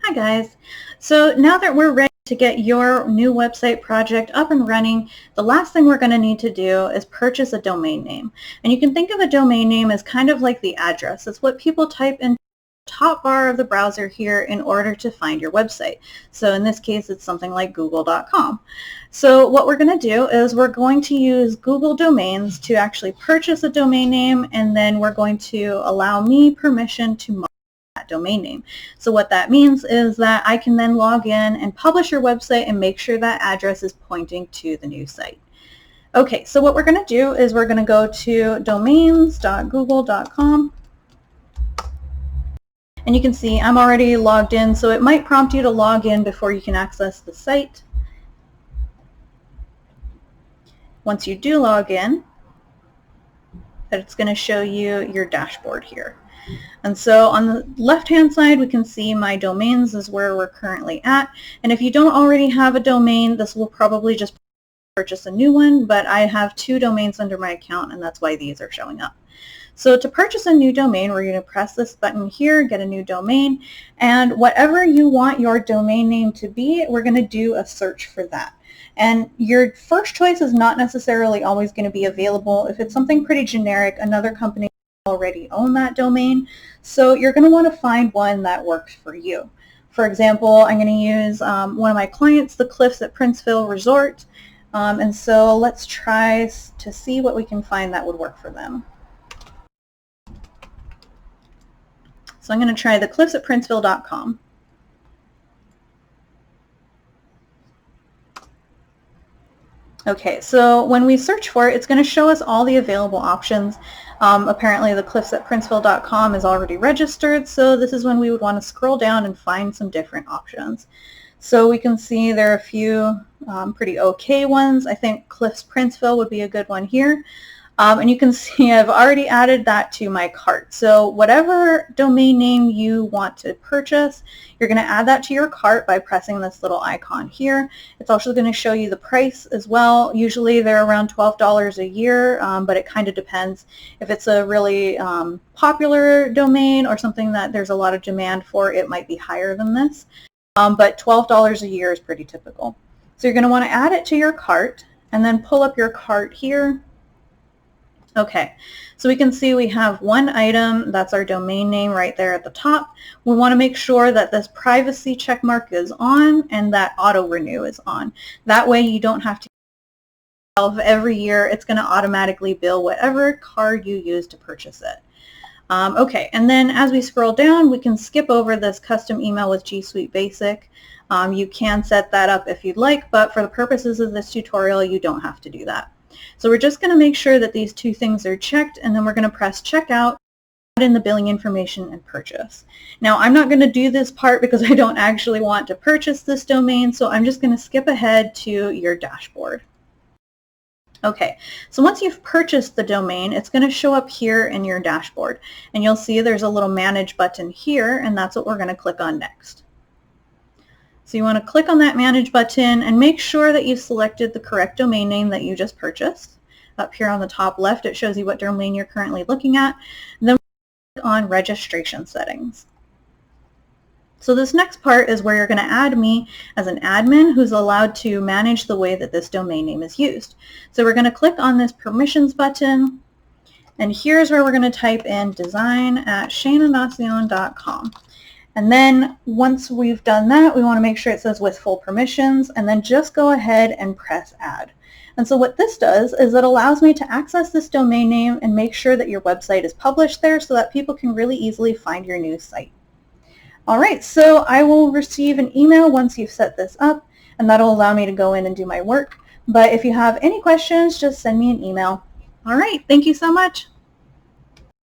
Hi guys. So now that we're ready to get your new website project up and running, the last thing we're going to need to do is purchase a domain name. And you can think of a domain name as kind of like the address. It's what people type in the top bar of the browser here in order to find your website. So in this case, it's something like google.com. So what we're going to do is we're going to use Google Domains to actually purchase a domain name, and then we're going to allow me permission to domain name. So what that means is that I can then log in and publish your website and make sure that address is pointing to the new site. Okay, so what we're going to do is we're going to go to domains.google.com, and you can see I'm already logged in, so it might prompt you to log in before you can access the site. Once you do log in, it's going to show you your dashboard here. And so on the left-hand side, we can see my domains is where we're currently at. And if you don't already have a domain, this will probably just purchase a new one, but I have 2 domains under my account, and that's why these are showing up. So to purchase a new domain, we're going to press this button here, get a new domain, and whatever you want your domain name to be, we're going to do a search for that. And your first choice is not necessarily always going to be available. If it's something pretty generic, another company already own that domain, so you're going to want to find one that works for you. For example, I'm going to use one of my clients, the Cliffs at Princeville Resort, and so let's try to see what we can find that would work for them. So I'm going to try the Cliffs at Princeville.com. Okay, so when we search for it, it's going to show us all the available options. Apparently the Cliffs at Princeville.com is already registered, so this is when we would want to scroll down and find some different options. So we can see there are a few pretty okay ones. I think Cliffs Princeville would be a good one here. And you can see I've already added that to my cart. So whatever domain name you want to purchase, you're going to add that to your cart by pressing this little icon here. It's also going to show you the price as well. Usually they're around $12 a year, but it kind of depends. If it's a really popular domain or something that there's a lot of demand for, it might be higher than this. But $12 a year is pretty typical. So you're going to want to add it to your cart and then pull up your cart here. Okay, so we can see we have one item, that's our domain name right there at the top. We want to make sure that this privacy check mark is on and that auto renew is on. That way you don't have to every year. It's going to automatically bill whatever card you use to purchase it. Okay, and then as we scroll down, we can skip over this custom email with G Suite Basic. You can set that up if you'd like, but for the purposes of this tutorial, you don't have to do that. So we're just going to make sure that these 2 things are checked, and then we're going to press checkout, add in the billing information, and purchase. Now I'm not going to do this part because I don't actually want to purchase this domain, so I'm just going to skip ahead to your dashboard. Okay, so once you've purchased the domain, it's going to show up here in your dashboard, and you'll see there's a little manage button here, and that's what we're going to click on next. So you want to click on that manage button and make sure that you've selected the correct domain name that you just purchased. Up here on the top left, it shows you what domain you're currently looking at. And then click on registration settings. So this next part is where you're going to add me as an admin who's allowed to manage the way that this domain name is used. So we're going to click on this permissions button, and here's where we're going to type in design@shaynanacion.com. And then once we've done that, we want to make sure it says with full permissions, and then just go ahead and press add. And so what this does is it allows me to access this domain name and make sure that your website is published there so that people can really easily find your new site. All right, so I will receive an email once you've set this up, and that'll allow me to go in and do my work. But if you have any questions, just send me an email. All right, thank you so much.